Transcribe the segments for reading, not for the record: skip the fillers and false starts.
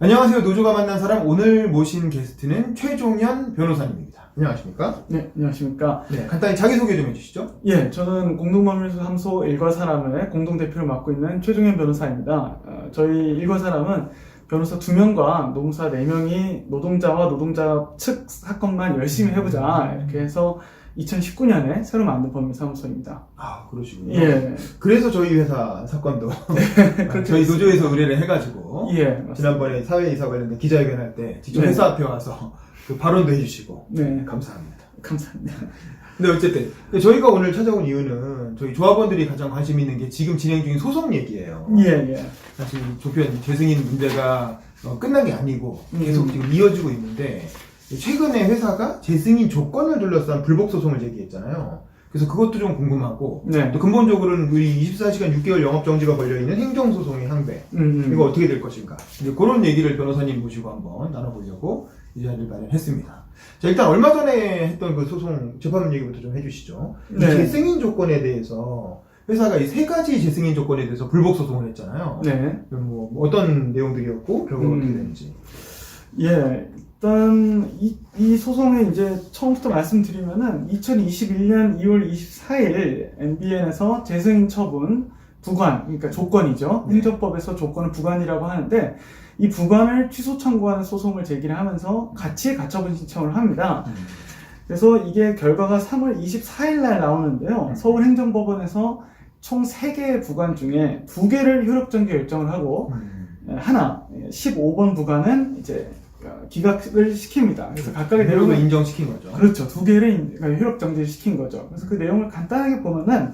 안녕하세요. 노조가 만난 사람. 오늘 모신 게스트는 최종현 변호사님입니다. 안녕하십니까? 네, 안녕하십니까. 네, 간단히 자기소개 좀 해주시죠. 예, 저는 공동법률사무소 일과사람의 공동대표를 맡고 있는 최종현 변호사입니다. 저희 일과사람은 변호사 2명과 노무사 4명이 노동자와 노동자 측 사건만 열심히 해보자 이렇게 해서 2019년에 새로 만든 법률사무소입니다. 아, 그러시군요. 예. 그래서 저희 회사 사건도 그렇게 저희 노조에서 의뢰를 해가지고 예, 맞습니다. 지난번에 사회이사 관련된 기자회견 할 때 직접 네. 회사 앞에 와서 그 발언도 해주시고 네, 감사합니다. 감사합니다. 근데 어쨌든 저희가 오늘 찾아온 이유는 저희 조합원들이 가장 관심 있는 게 지금 진행 중인 소송 얘기예요. 예, 예. 사실 조편 재승인 문제가 끝난 게 아니고 계속 지금 이어지고 있는데 최근에 회사가 재승인 조건을 둘러싼 불복 소송을 제기했잖아요. 그래서 그것도 좀 궁금하고 네. 또 근본적으로는 우리 24시간 6개월 영업정지가 걸려있는 행정소송의 항배 이거 어떻게 될 것인가 이제 그런 얘기를 변호사님 모시고 한번 나눠보려고 이 자리를 마련했습니다. 자, 일단 얼마 전에 했던 그 소송 재판 얘기부터 좀 해주시죠. 네. 이 재승인 조건에 대해서 회사가 이 3가지 재승인 조건에 대해서 불복 소송을 했잖아요. 네. 그럼 뭐 어떤 내용들이었고 결과가 어떻게 되는지. 예, 일단 이 소송에 이제 처음부터 말씀드리면은 2021년 2월 24일 MBN에서 재승인 처분 부관, 그러니까 조건이죠. 네. 행정법에서 조건은 부관이라고 하는데 이 부관을 취소 청구하는 소송을 제기를 하면서 같이 가처분 신청을 합니다. 그래서 이게 결과가 3월 24일 날 나오는데요. 서울행정법원에서 총 3개의 부관 중에 2개를 효력정지 결정을 하고 하나 15번 부관은 이제 기각을 시킵니다. 그래서 각각의 내용을 인정시킨 거죠. 그렇죠. 2개를 효력 정지를 시킨 거죠. 그래서 그 내용을 간단하게 보면은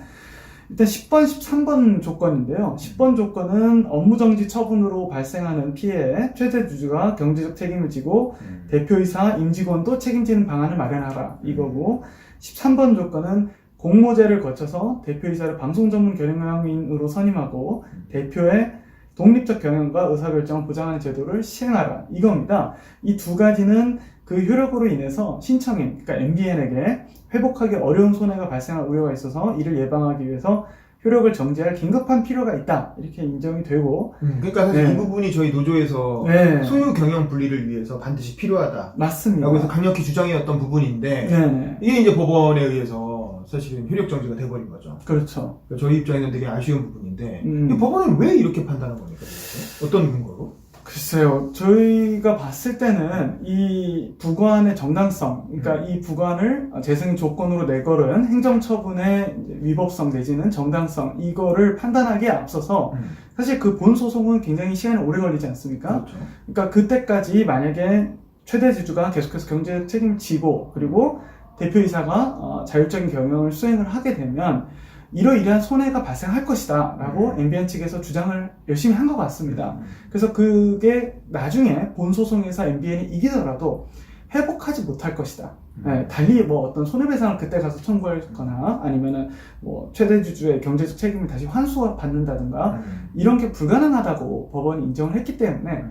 일단 10번, 13번 조건인데요. 10번 조건은 업무정지 처분으로 발생하는 피해에 최대 주주가 경제적 책임을 지고 대표이사, 임직원도 책임지는 방안을 마련하라 이거고 13번 조건은 공모제를 거쳐서 대표이사를 방송전문 경영인으로 선임하고 대표의 독립적 경영과 의사결정을 보장하는 제도를 시행하라 이겁니다. 이 2가지는 그 효력으로 인해서 신청인, 그러니까 MBN에게 회복하기 어려운 손해가 발생할 우려가 있어서 이를 예방하기 위해서 효력을 정지할 긴급한 필요가 있다 이렇게 인정이 되고 그러니까 사실 네. 이 부분이 저희 노조에서 네. 소유 경영 분리를 위해서 반드시 필요하다 맞습니다. 라고 해서 강력히 주장해왔던 부분인데 네. 이게 이제 법원에 의해서 사실은 효력 정지가 돼버린 거죠. 그렇죠. 그러니까 저희 입장에서는 되게 아쉬운 부분인데 음. 이 법원은 왜 이렇게 판단한 겁니까? 도대체? 어떤 근거로? 글쎄요, 저희가 봤을 때는 이 부관의 정당성, 그러니까 이 부관을 재승인 조건으로 내걸은 행정처분의 위법성 내지는 정당성, 이거를 판단하기에 앞서서 사실 그 본 소송은 굉장히 시간이 오래 걸리지 않습니까? 그렇죠. 그러니까 그때까지 만약에 최대 주주가 계속해서 경제적 책임을 지고 그리고 대표이사가 자율적인 경영을 수행을 하게 되면 이러이러한 손해가 발생할 것이다 라고 MBN 측에서 주장을 열심히 한 것 같습니다. 그래서 그게 나중에 본 소송에서 MBN이 이기더라도 회복하지 못할 것이다. 네, 달리 뭐 어떤 손해배상을 그때 가서 청구하거나 아니면은 뭐 최대 주주의 경제적 책임을 다시 환수받는다든가 이런 게 불가능하다고 법원이 인정을 했기 때문에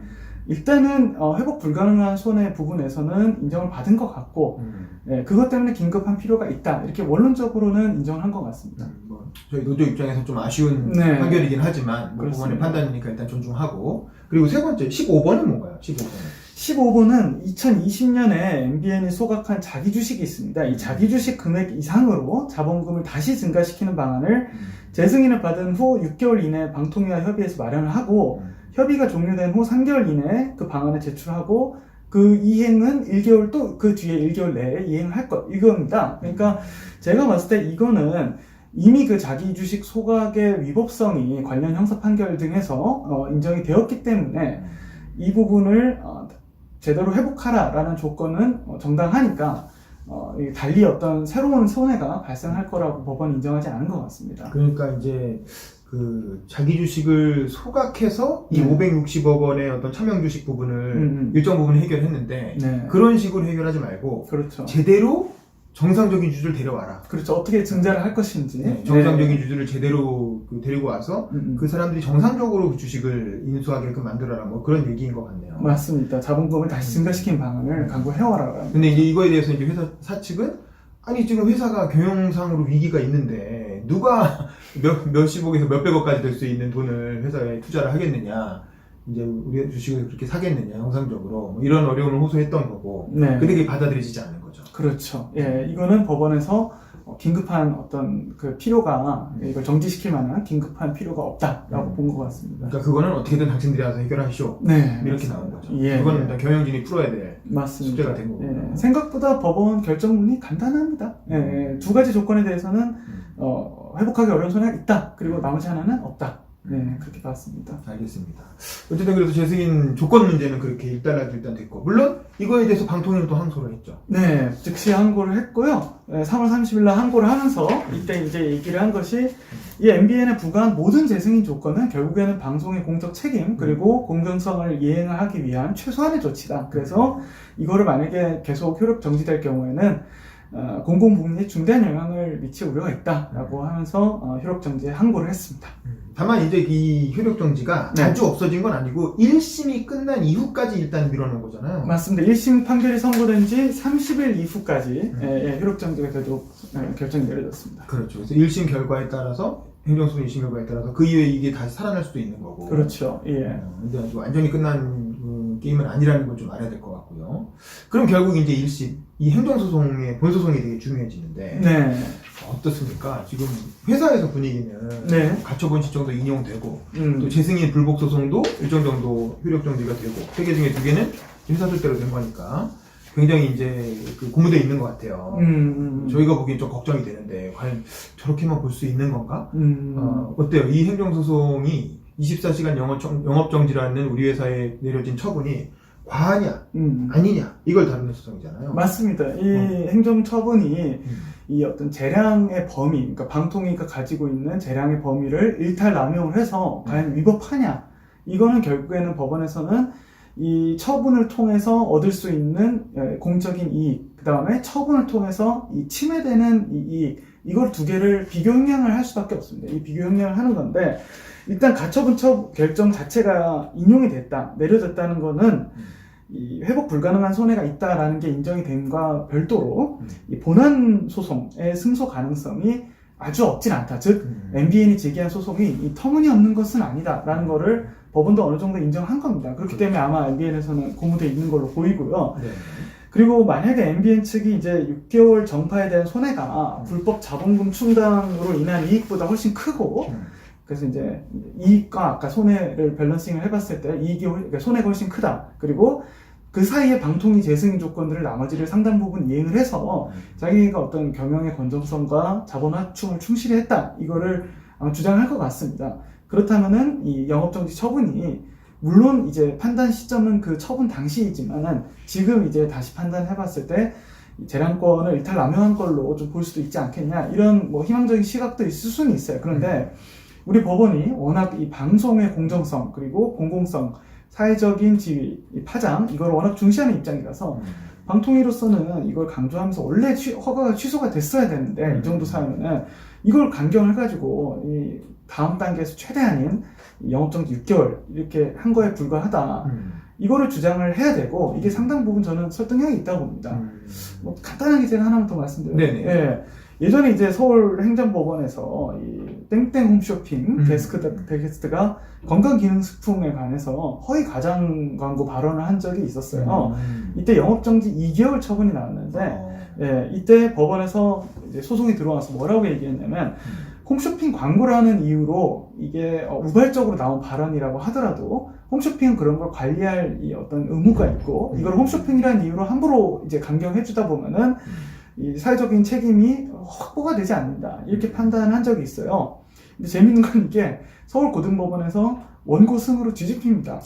일단은 회복 불가능한 손해 부분에서는 인정을 받은 것 같고 네, 그것 때문에 긴급한 필요가 있다 이렇게 원론적으로는 인정을 한 것 같습니다. 뭐 저희 노조 입장에서 좀 아쉬운 네. 판결이긴 하지만 뭐 법원의 판단이니까 일단 존중하고 그리고 세 번째 15번은 뭔가요? 15번은 15번은 2020년에 MBN이 소각한 자기주식이 있습니다. 이 자기주식 금액 이상으로 자본금을 다시 증가시키는 방안을 재승인을 받은 후 6개월 이내 방통위와 협의해서 마련을 하고 협의가 종료된 후 3개월 이내에 그 방안을 제출하고 그 이행은 1개월 또 그 뒤에 1개월 내에 이행을 할 것 이겁니다. 그러니까 제가 봤을 때 이거는 이미 그 자기 주식 소각의 위법성이 관련 형사 판결 등에서 인정이 되었기 때문에 이 부분을 제대로 회복하라라는 조건은 정당하니까 달리 어떤 새로운 손해가 발생할 거라고 법원이 인정하지 않은 것 같습니다. 그러니까 이제 그 자기 주식을 소각해서 이 560억 원의 어떤 차명 주식 부분을 일정 부분 해결했는데 네. 그런 식으로 해결하지 말고 그렇죠. 제대로 정상적인 주주를 데려와라. 그렇죠. 어떻게 증자를 할 것인지. 네, 정상적인 주주를 제대로 데리고 와서 그 사람들이 정상적으로 주식을 인수하게끔 만들어라. 뭐 그런 얘기인 것 같네요. 맞습니다. 자본금을 다시 증가시킨 방안을 강구해와라. 근데 이제 이거에 대해서 이제 회사 사측은 아니 지금 회사가 경영상으로 위기가 있는데 누가 몇십억에서 몇백억까지 될 수 있는 돈을 회사에 투자를 하겠느냐 이제 우리 주식을 그렇게 사겠느냐, 형상적으로. 뭐 이런 어려움을 호소했던 거고. 네. 근데 그게 받아들여지지 않는 거죠. 그렇죠. 예, 이거는 법원에서 긴급한 어떤 그 필요가 이걸 정지시킬 만한 긴급한 필요가 없다라고 본 것 같습니다. 그러니까 그거는 어떻게든 당신들이 알아서 해결하시오. 네, 이렇게 맞습니다. 나온 거죠. 예, 그건 예. 경영진이 풀어야 될 맞습니다. 숙제가 된 거고요. 예, 생각보다 법원 결정문이 간단합니다. 예, 두 가지 조건에 대해서는 회복하기 어려운 손해가 있다. 그리고 나머지 하나는 없다. 네, 그렇게 봤습니다. 알겠습니다. 어쨌든 그래서 재승인 조건 문제는 그렇게 일단락이 일단 됐고, 물론 이거에 대해서 방통위는 또 항소를 했죠. 네, 즉시 항고를 했고요. 3월 30일 날 항고를 하면서 이때 이제 얘기를 한 것이 이 MBN에 부과한 모든 재승인 조건은 결국에는 방송의 공적 책임 그리고 공정성을 이행하기 위한 최소한의 조치다. 그래서 이거를 만약에 계속 효력 정지될 경우에는 공공복리에 중대한 영향을 미칠 우려가 있다라고 하면서 효력 정지에 항고를 했습니다. 다만 이제 이 효력 정지가 네. 아주 없어진 건 아니고 1심이 끝난 이후까지 일단 밀어놓은 거잖아요. 맞습니다. 1심 판결이 선고된 지 30일 이후까지 효력 정지가 되도록 결정이 내려졌습니다. 그렇죠. 그래서 1심 결과에 따라서 행정소송 2심 결과에 따라서 그 이후에 이게 다시 살아날 수도 있는 거고. 그렇죠. 예. 근데 아주 완전히 끝난 게임은 아니라는 걸 좀 알아야 될 것 같고요. 그럼 결국 이제 1심, 이 행정소송의 본소송이 되게 중요해지는데. 네. 어떻습니까? 지금 회사에서 분위기는 네. 가처분 신청도 인용되고 음. 또 재승인 불복 소송도 일정 정도 효력 정지가 되고 3개 중에 2개는 회사 뜻대로 된 거니까 굉장히 이제 그 고무돼 있는 것 같아요. 저희가 보기엔 좀 걱정이 되는데 과연 저렇게만 볼 수 있는 건가? 어때요? 이 행정소송이 24시간 영업정지라는 우리 회사에 내려진 처분이 과하냐 아니냐 이걸 다루는 소송이잖아요. 맞습니다. 이 행정처분이 이 어떤 재량의 범위, 그러니까 방통위가 가지고 있는 재량의 범위를 일탈남용을 해서 과연 위법하냐? 이거는 결국에는 법원에서는 이 처분을 통해서 얻을 수 있는 공적인 이익, 그 다음에 처분을 통해서 이 침해되는 이 이익, 이걸 두 개를 비교 형량을 할 수밖에 없습니다. 이 비교 형량을 하는 건데 일단 가처분 결정 자체가 인용이 됐다, 내려졌다는 거는 이 회복 불가능한 손해가 있다라는 게 인정이 됨과 별도로 이 본안 소송의 승소 가능성이 아주 없진 않다. 즉 MBN이 제기한 소송이 이 터무니없는 것은 아니다라는 거를 법원도 어느 정도 인정한 겁니다. 그렇기 때문에 아마 MBN에서는 고무돼 있는 걸로 보이고요. 네. 그리고 만약에 MBN 측이 이제 6개월 정파에 대한 손해가 불법 자본금 충당으로 인한 이익보다 훨씬 크고 그래서 이제 이익과 아까 손해를 밸런싱을 해봤을 때 그러니까 손해가 훨씬 크다. 그리고 그 사이에 방통위 재승인 조건들을 나머지를 상당 부분 이행을 해서 자기가 어떤 경영의 건전성과 자본 확충을 충실히 했다. 이거를 주장할 것 같습니다. 그렇다면은 이 영업정지 처분이 물론 이제 판단 시점은 그 처분 당시이지만은 지금 이제 다시 판단해봤을 때 재량권을 일탈남용한 걸로 좀 볼 수도 있지 않겠냐. 이런 뭐 희망적인 시각도 있을 수는 있어요. 그런데 우리 법원이 워낙 이 방송의 공정성 그리고 공공성, 사회적인 지위, 이 파장 이걸 워낙 중시하는 입장이라서 방통위로서는 이걸 강조하면서 원래 허가가 취소가 됐어야 되는데 이 정도 사유는 이걸 강경해가지고 이 다음 단계에서 최대한인 영업정지 6개월 이렇게 한 거에 불과하다. 이거를 주장을 해야 되고 이게 상당 부분 저는 설득력이 있다고 봅니다. 뭐 간단하게 제가 하나만 더 말씀드려요. 예. 예전에 이제 서울행정법원에서 이 땡땡 홈쇼핑 게스트가 건강기능식품에 관해서 허위 과장 광고 발언을 한 적이 있었어요. 이때 영업정지 2개월 처분이 나왔는데 예, 이때 법원에서 이제 소송이 들어와서 뭐라고 얘기했냐면 홈쇼핑 광고라는 이유로 이게 우발적으로 나온 발언이라고 하더라도 홈쇼핑은 그런 걸 관리할 이 어떤 의무가 있고 이걸 홈쇼핑이라는 이유로 함부로 이제 강경해주다 보면은 이 사회적인 책임이 확보가 되지 않는다 이렇게 판단한 적이 있어요. 근데 재밌는 건 이게 서울고등법원에서 원고 승으로 뒤집힙니다.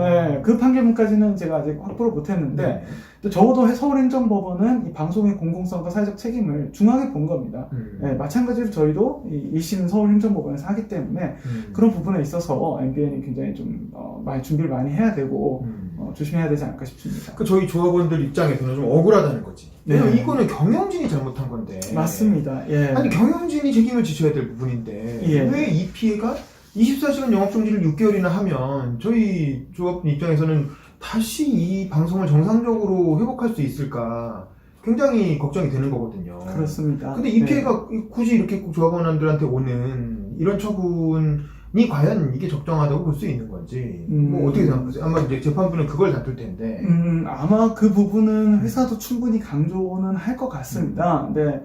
네, 그 판결문까지는 제가 아직 확보를 못했는데 적어도 서울행정법원은 이 방송의 공공성과 사회적 책임을 중하게 본 겁니다. 네, 마찬가지로 저희도 이 1심 서울행정법원에서 하기 때문에 그런 부분에 있어서 MBN이 굉장히 좀 많이 준비를 많이 해야 되고 조심해야 되지 않을까 싶습니다. 그 저희 조합원들 입장에서는 좀 억울하다는 거지. 왜냐면 이거는 경영진이 잘못한 건데. 맞습니다. 예. 아니 경영진이 책임을 지셔야 될 부분인데 왜 이 피해가 24시간 영업정지를 6개월이나 하면 저희 조합원 입장에서는 다시 이 방송을 정상적으로 회복할 수 있을까 굉장히 걱정이 되는 거거든요. 그렇습니다. 근데 이 피해가 굳이 이렇게 조합원들한테 오는 이런 처분은 과연 이게 적정하다고 볼 수 있는 건지 뭐 어떻게 생각하세요? 아마 이제 재판부는 그걸 다툴 텐데. 아마 그 부분은 회사도 충분히 강조는 할 것 같습니다. 근데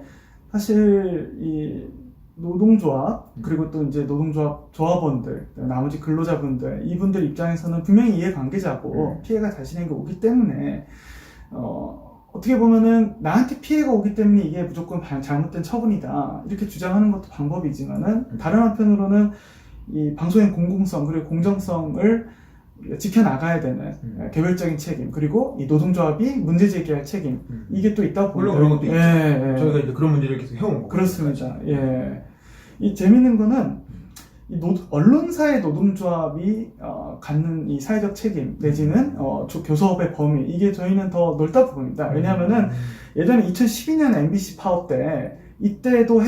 사실 이 노동조합 그리고 또 이제 노동조합 조합원들 나머지 근로자분들 이분들 입장에서는 분명히 이해관계자고 피해가 자신에게 오기 때문에 어떻게 보면은 나한테 피해가 오기 때문에 이게 무조건 잘못된 처분이다 이렇게 주장하는 것도 방법이지만은 다른 한편으로는 이 방송의 공공성 그리고 공정성을 지켜나가야 되는 개별적인 책임 그리고 이 노동조합이 문제 제기할 책임 이게 또 있다고 물론 봅니다. 그런 것도 있죠. 저희가 이제 그런 문제를 계속 해온 거고. 그렇습니다. 이 재밌는 거는 이 언론사의 노동조합이 갖는 이 사회적 책임 내지는 교섭의 범위 이게 저희는 더 넓다 부분입니다. 왜냐하면은 예전에 2012년 MBC 파업 때 이때도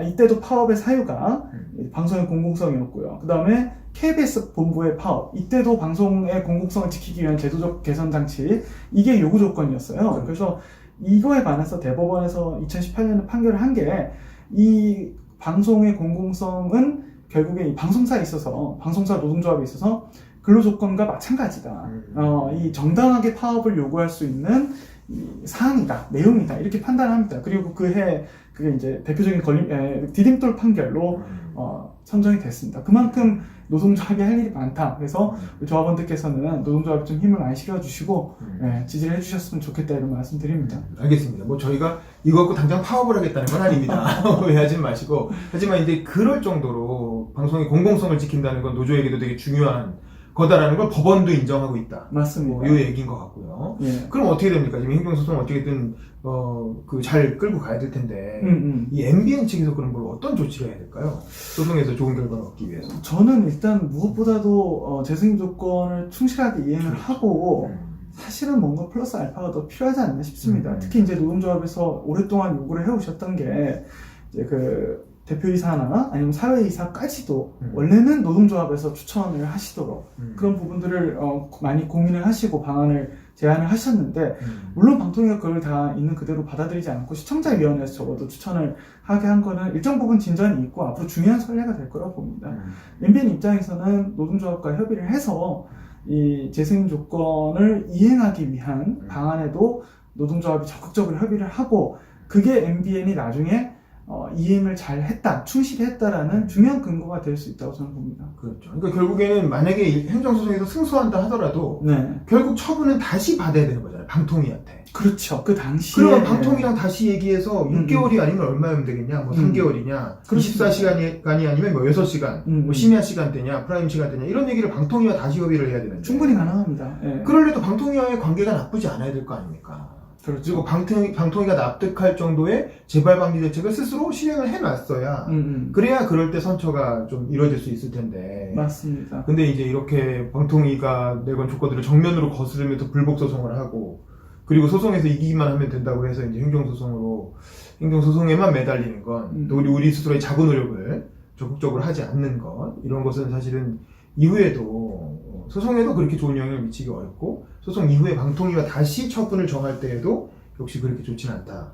이때도 파업의 사유가 방송의 공공성이었고요. 그 다음에 KBS 본부의 파업 이때도 방송의 공공성을 지키기 위한 제도적 개선 장치 이게 요구 조건이었어요. 그래서 이거에 관해서 대법원에서 2018년에 판결을 한 게 이 방송의 공공성은 결국에 이 방송사에 있어서 방송사 노동조합에 있어서 근로조건과 마찬가지다. 이 정당하게 파업을 요구할 수 있는 이 사항이다, 내용이다 이렇게 판단합니다. 그리고 그게 이제 대표적인 디딤돌 판결로 선정이 됐습니다. 그만큼 노동조합이 할 일이 많다. 그래서 조합원들께서는 노동조합에 좀 힘을 많이 실어주시고 지지를 해주셨으면 좋겠다 이런 말씀드립니다. 알겠습니다. 뭐 저희가 이거 갖고 당장 파업을 하겠다는 건 아닙니다. 오해하지 마시고. 하지만 이제 그럴 정도로 방송의 공공성을 지킨다는 건 노조에게도 되게 중요한 거다라는 걸 법원도 인정하고 있다. 맞습니다. 이 얘기인 것 같고요. 그럼 어떻게 됩니까? 지금 행정소송 어떻게든 잘 끌고 가야 될 텐데 이 MBN 측에서 그런 걸 어떤 조치를 해야 될까요? 소송에서 좋은 결과를 얻기 위해서. 저는 일단 무엇보다도 재승인 조건을 충실하게 이행을 하고 사실은 뭔가 플러스 알파가 더 필요하지 않나 싶습니다. 특히 이제 노동조합에서 오랫동안 요구를 해오셨던 게 이제 그 대표이사나 아니면 사회이사까지도 원래는 노동조합에서 추천을 하시도록 그런 부분들을 많이 고민을 하시고 방안을 제안을 하셨는데 물론 방통위가 그걸 다 있는 그대로 받아들이지 않고 시청자위원회에서 적어도 추천을 하게 한 거는 일정 부분 진전이 있고 앞으로 중요한 선례가 될 거라고 봅니다. MBN 입장에서는 노동조합과 협의를 해서 이 재승인 조건을 이행하기 위한 방안에도 노동조합이 적극적으로 협의를 하고 그게 MBN이 나중에 이행을 잘 했다, 충실히 했다라는 중요한 근거가 될 수 있다고 저는 봅니다. 그렇죠. 그러니까 결국에는 만약에 행정소송에서 승소한다 하더라도 결국 처분은 다시 받아야 되는 거잖아요. 방통위한테. 그렇죠. 그 당시에. 그러면 방통위랑 다시 얘기해서 6개월이 아니면 얼마면 되겠냐? 뭐 3개월이냐? 24시간이 아니면 뭐 6시간? 뭐 심야 시간대냐? 프라임 시간대냐? 이런 얘기를 방통위와 다시 협의를 해야 되는데. 충분히 가능합니다. 그럴래도 방통위와의 관계가 나쁘지 않아야 될 거 아닙니까? 그렇죠. 그리고 방통위가 납득할 정도의 재발 방지 대책을 스스로 실행을 해놨어야 그래야 그럴 때 선처가 좀 이루어질 수 있을 텐데. 맞습니다. 근데 이제 이렇게 방통위가 내건 조건들을 정면으로 거스르면서 불복 소송을 하고 그리고 소송에서 이기기만 하면 된다고 해서 이제 행정소송에만 매달리는 건 또 우리 스스로의 자구 노력을 적극적으로 하지 않는 것 이런 것은 사실은 이후에도 소송에도 그렇게 좋은 영향을 미치기 어렵고 소송 이후에 방통위와 다시 처분을 정할 때에도 역시 그렇게 좋지는 않다.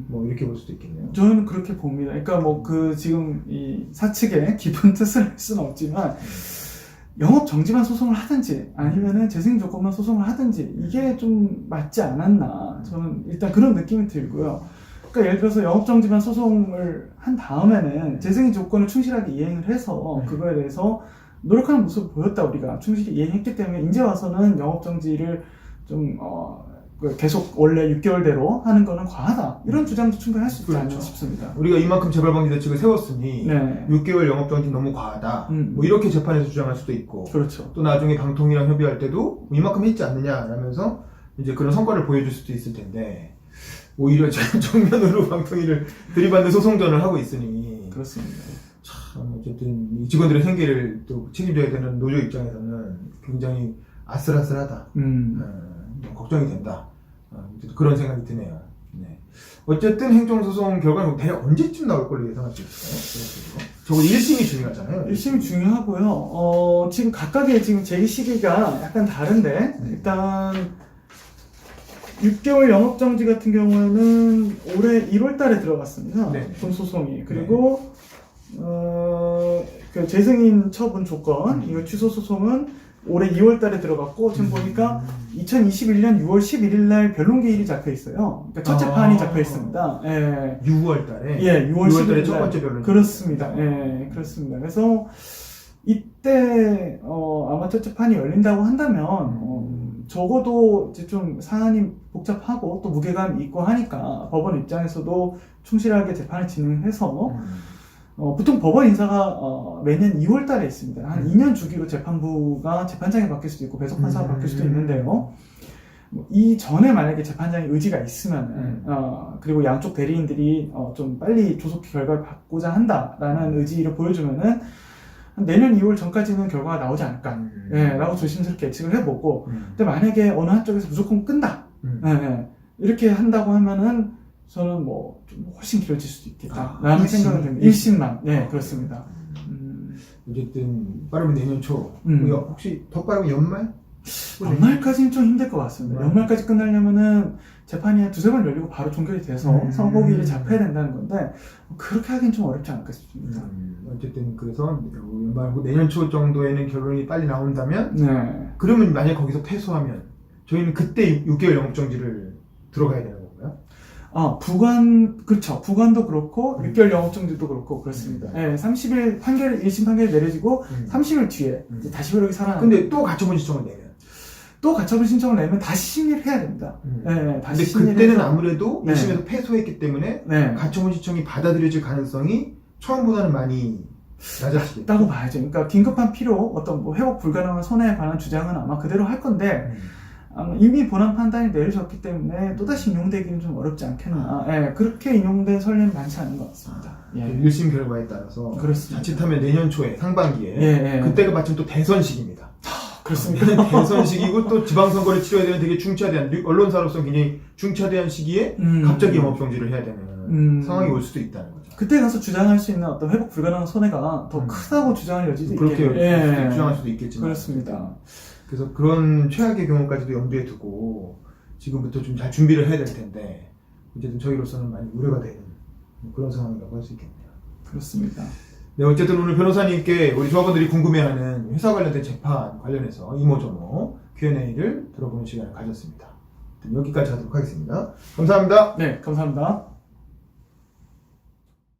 뭐 이렇게 볼 수도 있겠네요. 저는 그렇게 봅니다. 그러니까 뭐 지금 이 사측의 깊은 뜻을 알 수는 없지만 영업 정지만 소송을 하든지 아니면은 재승인 조건만 소송을 하든지 이게 좀 맞지 않았나 저는 일단 그런 느낌이 들고요. 그러니까 예를 들어서 영업 정지만 소송을 한 다음에는 재승인 조건을 충실하게 이행을 해서 그거에 대해서 노력하는 모습을 보였다. 우리가 충실히 이행했기 때문에 이제 와서는 영업정지를 좀 계속 원래 6개월대로 하는 거는 과하다. 이런 주장도 충분히 할 수 있지 않나 싶습니다. 우리가 이만큼 재발방지 대책을 세웠으니 6개월 영업정지 너무 과하다. 뭐 이렇게 재판에서 주장할 수도 있고 그렇죠. 또 나중에 방통위랑 협의할 때도 이만큼 했지 않느냐라면서 이제 그런 성과를 보여줄 수도 있을 텐데 오히려 정면으로 방통위를 들이받는 소송전을 하고 있으니 그렇습니다. 어쨌든 이 직원들의 생계를 또 책임져야 되는 노조 입장에서는 굉장히 아슬아슬하다. 걱정이 된다. 그런 생각이 드네요. 네. 어쨌든 행정소송 결과는 대략 언제쯤 나올 걸로 예상할 수 있어요? 저거 1심이 중요하잖아요. 1심이 중요하고요. 지금 각각의 지금 제기 시기가 약간 다른데 일단 6개월 영업정지 같은 경우에는 올해 1월 달에 들어갔습니다. 본 소송이. 그리고 그 재승인 처분 조건 이거 취소 소송은 올해 2월 달에 들어갔고 지금 보니까 2021년 6월 11일 날 변론 기일이 잡혀 있어요. 그러니까 첫 재판이 잡혀 있습니다. 예. 6월 달에? 예, 6월 6월 달에 11일 첫 날. 번째 변론이 그렇습니다. 예, 그렇습니다. 그래서 이때 아마 첫 재판이 열린다고 한다면 적어도 이제 좀 사안이 복잡하고 또 무게감이 있고 하니까 법원 입장에서도 충실하게 재판을 진행해서 보통 법원 인사가 매년 2월 달에 있습니다. 한 2년 주기로 재판부가 재판장이 바뀔 수도 있고 배석 판사가 바뀔 수도 있는데요. 이 전에 만약에 재판장의 의지가 있으면 그리고 양쪽 대리인들이 좀 빨리 조속 결과를 받고자 한다라는 의지를 보여주면은 내년 2월 전까지는 결과가 나오지 않을까 라고 조심스럽게 예측을 해보고 근데 만약에 어느 한쪽에서 무조건 끈다 이렇게 한다고 하면은 저는 뭐 좀 훨씬 길어질 수도 있겠다라는 생각을 듭니다. 1심만. 네, 그렇습니다. 어쨌든 빠르면 내년 초. 혹시 더 빠르면 연말? 연말까지는 좀 힘들 것 같습니다. 연말까지 끝나려면은 재판이 한 두세 번 열리고 바로 종결이 돼서 선고기일이 잡혀야 된다는 건데 그렇게 하긴 좀 어렵지 않을까 싶습니다. 어쨌든 그래서 연말 내년 초 정도에는 결론이 빨리 나온다면 네. 그러면 만약 거기서 패소하면 저희는 그때 6개월 영업정지를 들어가야 되는 건가요? 그렇죠. 부관도 그렇고 6개월 영업정지도 그렇고 그렇습니다. 네, 30일 1심 판결이 내려지고 30일 뒤에 이제 다시 효력이 살아나는. 근데 또 가처분 신청을 내면 또 가처분 신청을 내면 다시 심리를 해야 됩니다. 네, 다시 근데 그때는 해서, 아무래도 1심에서 패소했기 때문에 가처분 신청이 받아들여질 가능성이 처음보다는 많이 낮아지겠다. 낮다고 봐야죠. 그러니까 긴급한 필요, 어떤 뭐 회복 불가능한 손해에 관한 주장은 아마 그대로 할 건데 이미 본안 판단이 내려졌기 때문에 또다시 인용되기는 좀 어렵지 않겠나. 예, 그렇게 인용된 선례는 많지 않은 것 같습니다. 예. 1심 결과에 따라서 그렇습니다. 자칫하면 내년 초에 상반기에 그때가 마침 또 대선 시기입니다. 그렇습니다. 대선 시기고 또 지방선거를 치러야 되는 되게 중차대한 언론사로서 굉장히 중차대한 시기에 갑자기 영업정지를 해야 되는 상황이 올 수도 있다는 거죠. 그때 가서 주장할 수 있는 어떤 회복 불가능한 손해가 더 크다고 주장할 여지도 그렇게 있겠네요. 주장할 수도 있겠지만 그렇습니다. 그래서 그런 최악의 경우까지도 염두에 두고 지금부터 좀 잘 준비를 해야 될 텐데 어쨌든 저희로서는 많이 우려가 되는 그런 상황이라고 할 수 있겠네요. 그렇습니다. 네, 어쨌든 오늘 변호사님께 우리 조합원들이 궁금해하는 회사 관련된 재판 관련해서 이모저모 Q&A를 들어보는 시간을 가졌습니다. 여기까지 하도록 하겠습니다. 감사합니다. 네, 감사합니다.